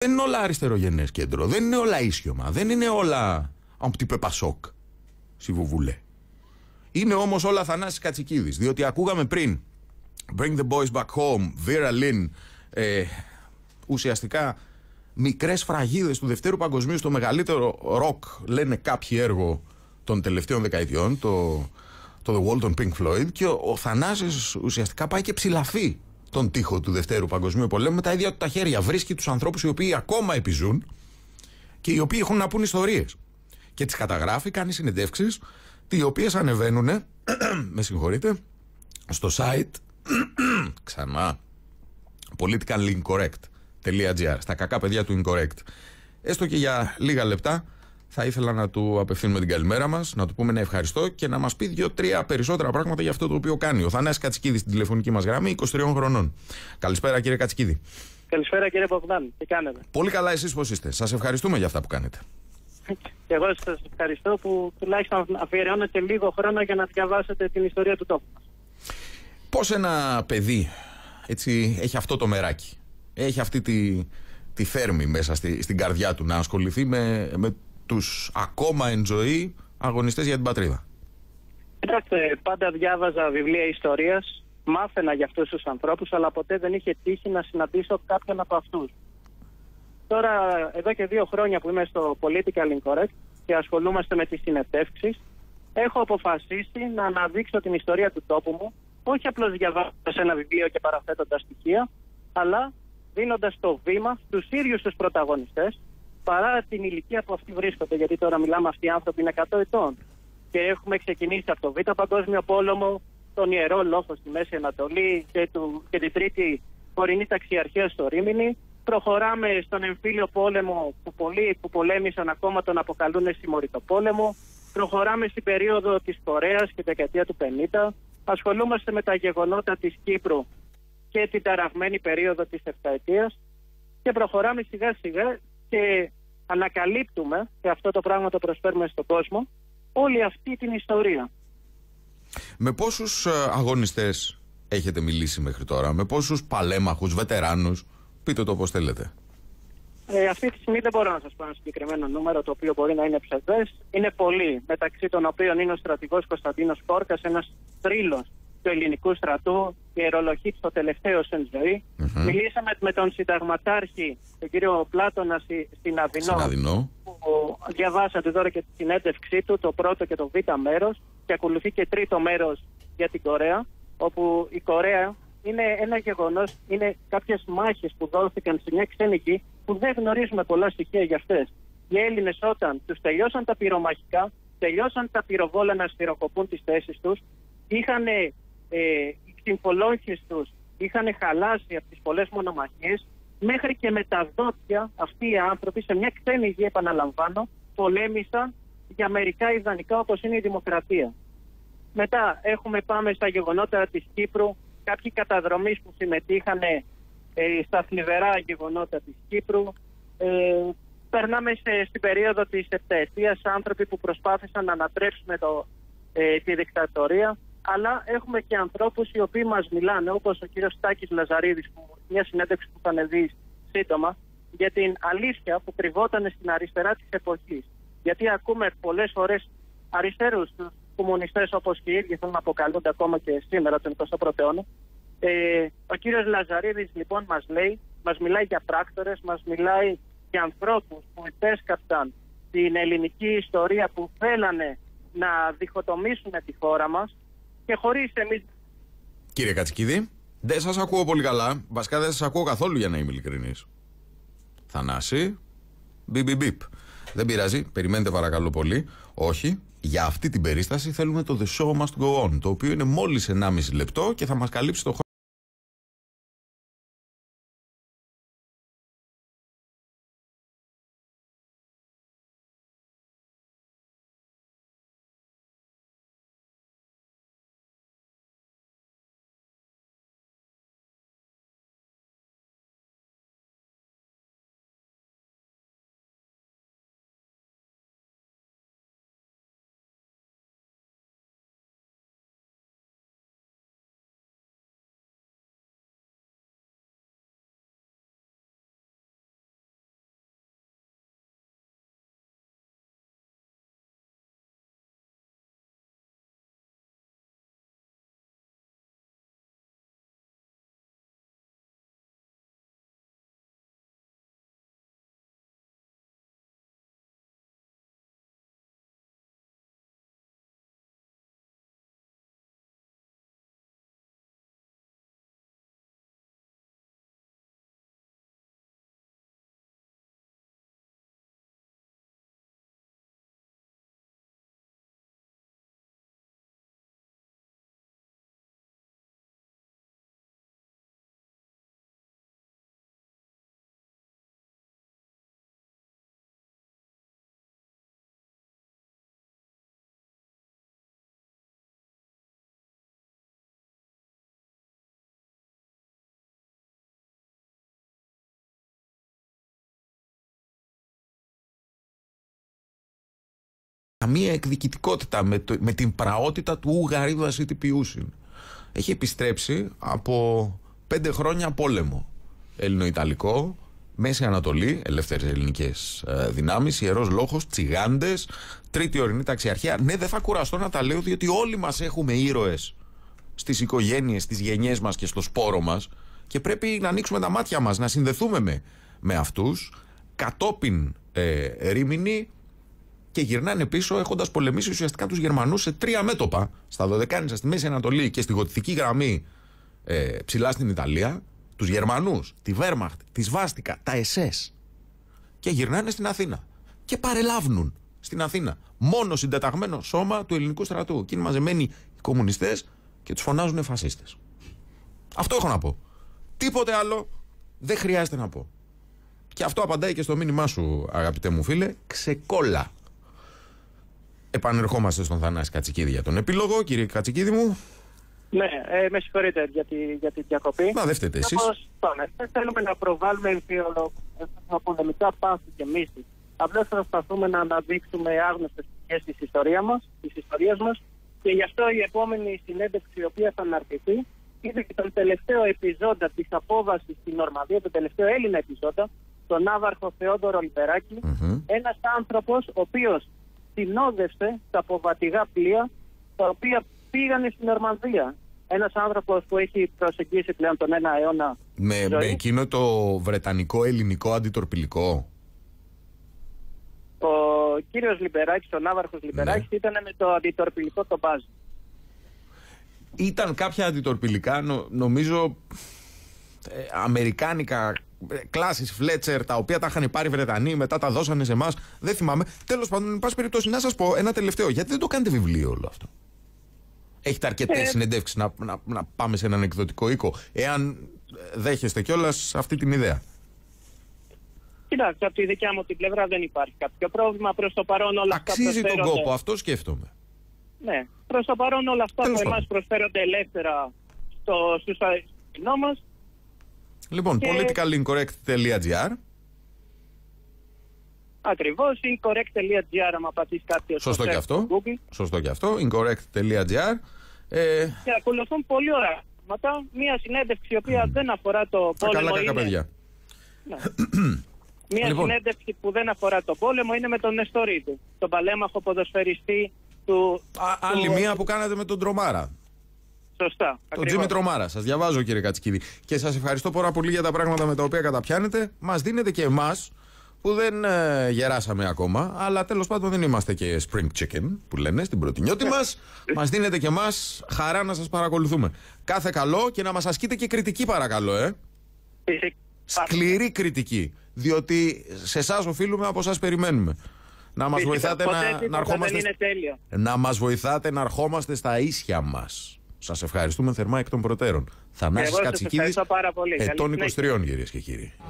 Δεν είναι όλα αριστερογενές κέντρο, δεν είναι όλα ίσιωμα, δεν είναι όλα un petit peu Pasok, si vous voulez. Είναι όμως όλα Θανάσης Κατσικίδης, διότι ακούγαμε πριν Bring the Boys Back Home, Vera Lynn, ουσιαστικά μικρές φραγίδες του Δευτέρου Παγκοσμίου στο μεγαλύτερο ροκ, λένε κάποιοι, έργο των τελευταίων δεκαετιών, το The Wall των Pink Floyd, και ο Θανάσης ουσιαστικά πάει και ψηλαφεί τον τοίχο του Δευτέρου Παγκοσμίου Πολέμου με τα ίδια του τα χέρια. Βρίσκει τους ανθρώπους οι οποίοι ακόμα επιζούν και οι οποίοι έχουν να πούν ιστορίες. Και τις καταγράφει, κάνει συνεντεύξεις, οι οποίες ανεβαίνουν, με συγχωρείτε, στο site, ξανά, politicallyincorrect.gr, στα κακά παιδιά του Incorrect. Έστω και για λίγα λεπτά θα ήθελα να του απευθύνουμε την καλημέρα μας, να του πούμε ένα ευχαριστώ και να μας πει 2-3 περισσότερα πράγματα για αυτό το οποίο κάνει. Ο Θανάσης Κατσικίδης στην τηλεφωνική μας γραμμή, 23 χρονών. Καλησπέρα κύριε Κατσικίδη. Καλησπέρα κύριε Παπδάν, τι κάνετε? Πολύ καλά, εσείς πώς είστε? Σας ευχαριστούμε για αυτά που κάνετε. Και εγώ σας ευχαριστώ που τουλάχιστον αφιερώνετε λίγο χρόνο για να διαβάσετε την ιστορία του τόπου μας. Πώς ένα παιδί έτσι έχει αυτό το μεράκι, έχει αυτή τη θέρμη μέσα στην καρδιά του να ασχοληθεί με τους ακόμα εν ζωή αγωνιστές για την πατρίδα? Κοιτάξτε, πάντα διάβαζα βιβλία ιστορίας, μάθαινα για αυτούς τους ανθρώπους, αλλά ποτέ δεν είχε τύχει να συναντήσω κάποιον από αυτούς. Τώρα, εδώ και 2 χρόνια που είμαι στο Political Incorrect και ασχολούμαστε με τις συνεντεύξεις, έχω αποφασίσει να αναδείξω την ιστορία του τόπου μου, όχι απλώς διαβάζοντας ένα βιβλίο και παραθέτοντας στοιχεία, αλλά δίνοντας το βήμα στους ίδιους τους πρωταγωνιστές, παρά την ηλικία που αυτοί βρίσκονται. Γιατί τώρα μιλάμε, αυτοί οι άνθρωποι είναι 100 ετών. Και έχουμε ξεκινήσει από το Β' Παγκόσμιο Πόλεμο, τον Ιερό Λόφο στη Μέση Ανατολή και την Τρίτη Ορεινή Ταξιαρχία στο Ρήμινι. Προχωράμε στον Εμφύλιο Πόλεμο που πολλοί που πολέμησαν ακόμα τον αποκαλούν συμμορητό πόλεμο. Προχωράμε στην περίοδο της Κορέας και τη δεκαετία του 50. Ασχολούμαστε με τα γεγονότα της Κύπρου και την ταραγμένη περίοδο της Επταετίας. Και προχωράμε σιγά σιγά και ανακαλύπτουμε, και αυτό το πράγμα το προσφέρουμε στον κόσμο, όλη αυτή την ιστορία. Με πόσους αγωνιστές έχετε μιλήσει μέχρι τώρα, με πόσους παλέμαχους, βετεράνους? Πείτε το πώς θέλετε. Αυτή τη στιγμή δεν μπορώ να σας πω ένα συγκεκριμένο νούμερο, το οποίο μπορεί να είναι ψευδές. Είναι πολλοί, μεταξύ των οποίων είναι ο στρατηγός Κωνσταντίνος Κόρκας, ένας θρύλος του ελληνικού στρατού, ιερολογή στο τελευταίο εν ζωή. Μιλήσαμε με τον συνταγματάρχη, τον κύριο Πλάτωνα, στην Αδεινό, που διαβάσατε τώρα και τη συνέντευξή του, το πρώτο και το β' μέρος, και ακολουθεί και τρίτο μέρος για την Κορέα, όπου η Κορέα είναι ένα γεγονός, είναι κάποιες μάχες που δόθηκαν σε μια ξένη γη που δεν γνωρίζουμε πολλά στοιχεία για αυτές. Οι Έλληνες, όταν τους τελειώσαν τα πυρομαχικά, τελειώσαν τα πυροβόλα να σφυροκοπούν τις θέσεις τους, είχαν οι ξυμφολόγχες τους είχαν χαλάσει από τις πολλές μονομαχίες, μέχρι και με τα δόντια αυτοί οι άνθρωποι σε μια ξένη γη, επαναλαμβάνω, πολέμησαν για μερικά ιδανικά όπως είναι η δημοκρατία. Μετά πάμε στα γεγονότα της Κύπρου, κάποιοι καταδρομείς που συμμετείχαν στα θλιβερά γεγονότα της Κύπρου. Περνάμε στην περίοδο της Επταετίας, άνθρωποι που προσπάθησαν να ανατρέψουν τη δικτατορία. Αλλά έχουμε και ανθρώπους οι οποίοι μας μιλάνε, όπως ο κύριος Τάκης Λαζαρίδης, που μια συνέντευξη που θα δει σύντομα, για την αλήθεια που κρυβόταν στην αριστερά της εποχής. Γιατί ακούμε πολλές φορές αριστερούς, τους κομμουνιστές, όπως και οι ίδιοι θέλουν να αποκαλούνται ακόμα και σήμερα, τον 21ο αιώνα. Ο κύριος Λαζαρίδης λοιπόν μας μιλάει για πράκτορες, μας μιλάει για ανθρώπους που υπέσκαπταν την ελληνική ιστορία, που θέλανε να διχοτομήσουν τη χώρα μας. Και χωρίς εμείς... Κύριε Κατσικίδη, δεν σας ακούω πολύ καλά. Βασικά δεν σας ακούω καθόλου, για να είμαι ειλικρινής. Θανάση, μπιπ. Δεν πειράζει, περιμένετε παρακαλώ πολύ. Όχι, για αυτή την περίσταση θέλουμε το The Show Must Go On, το οποίο είναι μόλις 1,5 λεπτό και θα μας καλύψει το χρόνο. καμία εκδικητικότητα με την πραότητα του Ουγαρίδα Σιτιπιούσιν. Έχει επιστρέψει από 5 χρόνια πόλεμο. Ελληνοϊταλικό, Μέση Ανατολή, ελεύθερες ελληνικές δυνάμεις, Ιερός Λόχος, τσιγάντες, Τρίτη Ορεινή Ταξιαρχία. Ναι, δεν θα κουραστώ να τα λέω, διότι όλοι μας έχουμε ήρωες στις οικογένειες, στις γενιές μας και στο σπόρο μας, και πρέπει να ανοίξουμε τα μάτια μας, να συνδεθούμε με αυτούς. Κατόπιν Ρήμηνη, και γυρνάνε πίσω έχοντας πολεμήσει ουσιαστικά τους Γερμανούς σε 3 μέτωπα, στα Δωδεκάνησα, στη Μέση Ανατολή και στη Γοτθική γραμμή ψηλά στην Ιταλία, τους Γερμανούς, τη Wehrmacht, τη Σβάστικα, τα SS, και γυρνάνε στην Αθήνα και παρελάβουν στην Αθήνα μόνο συντεταγμένο σώμα του ελληνικού στρατού, και είναι μαζεμένοι οι κομμουνιστές και τους φωνάζουν φασίστες. Αυτό έχω να πω. Τίποτε άλλο δεν χρειάζεται να πω. Και αυτό απαντάει και στο μήνυμά σου, αγαπητέ μου φίλε, ξεκόλα. Επανερχόμαστε στον Θανάση Κατσικίδη για τον επίλογο. Κύριε Κατσικίδη μου. Ναι, με συγχωρείτε για την διακοπή. Μα δεν φταίτε εσείς. Θέλουμε να προβάλλουμε πολεμικά πάθη και μίση. Απλώς προσπαθούμε να αναδείξουμε άγνωστες πτυχές της ιστορίας μας, και γι' αυτό η επόμενη συνέντευξη, η οποία θα αναρτηθεί, είναι και τον τελευταίο επιζώντα της απόβασης στην Νορμανδία, τον τελευταίο Έλληνα επιζώντα, τον ναύαρχο Θεόδωρο Λιμπεράκη, ένας άνθρωπος ο οποίος συνόδευσε τα αποβατηγά πλοία τα οποία πήγανε στην Νορμανδία. Ένας άνθρωπος που έχει προσεγγίσει πλέον τον 1 αιώνα. Με εκείνο το βρετανικό ελληνικό αντιτορπιλικό. Ο κύριος Λιμπεράκης, ο ναύαρχος Λιμπεράκης, ήταν με το αντιτορπιλικό το Μπάζ. Ήταν κάποια αντιτορπιλικά, νομίζω, αμερικάνικα, κλάσεις Φλέτσερ, τα οποία τα είχαν πάρει οι Βρετανοί, μετά τα δώσανε σε εμάς. Δεν θυμάμαι. Τέλος πάντων, εν πάση περιπτώσει, να σας πω ένα τελευταίο. Γιατί δεν το κάνετε βιβλίο όλο αυτό? Έχετε αρκετές συνεντεύξεις να πάμε σε έναν εκδοτικό οίκο, εάν δέχεστε κιόλας αυτή την ιδέα? Κοιτάξτε, από τη δικιά μου την πλευρά δεν υπάρχει κάποιο πρόβλημα. Προς το παρόν όλα αυτά αξίζει τον κόπο, αυτό σκέφτομαι. Ναι, προς το παρόν όλα αυτά που εμάς προσφέρονται ελεύθερα στους κοινό μας. Λοιπόν, politicallincorrect.gr. Ακριβώς, incorrect.gr, άμα πατήσει κάποιος. Σωστό και αυτό. Σωστό και αυτό, incorrect.gr. Και ακολουθούν πολύ ωραία πράγματα. Μία συνέντευξη η οποία δεν αφορά το πόλεμο. Καλά, παιδιά. Ναι. Μία συνέντευξη που δεν αφορά το πόλεμο είναι με τον Νεστορίδη, τον παλέμαχο ποδοσφαιριστή του. Άλλη μία που κάνατε με τον Τρομάρα. Σωστά. Τον Τζίμι Τρομάρα. Σας διαβάζω, κύριε Κατσικίδη. Και σας ευχαριστώ πάρα πολύ για τα πράγματα με τα οποία καταπιάνετε. Μας δίνετε και εμάς, που δεν γεράσαμε ακόμα, αλλά τέλος πάντων δεν είμαστε και spring chicken, που λένε στην πρωτινιώτη μας. Μας δίνετε και εμάς χαρά να σας παρακολουθούμε. Κάθε καλό, και να μας ασκείτε και κριτική, παρακαλώ, Σκληρή κριτική. Διότι σε εσάς οφείλουμε, από εσάς περιμένουμε. Να μας βοηθάτε να ερχόμαστε. Να μας βοηθάτε να ερχόμαστε στα ίσια μας. Σας ευχαριστούμε θερμά εκ των προτέρων. Θανάσης Κατσικίδης, ετών 23, κυρίες και κύριοι.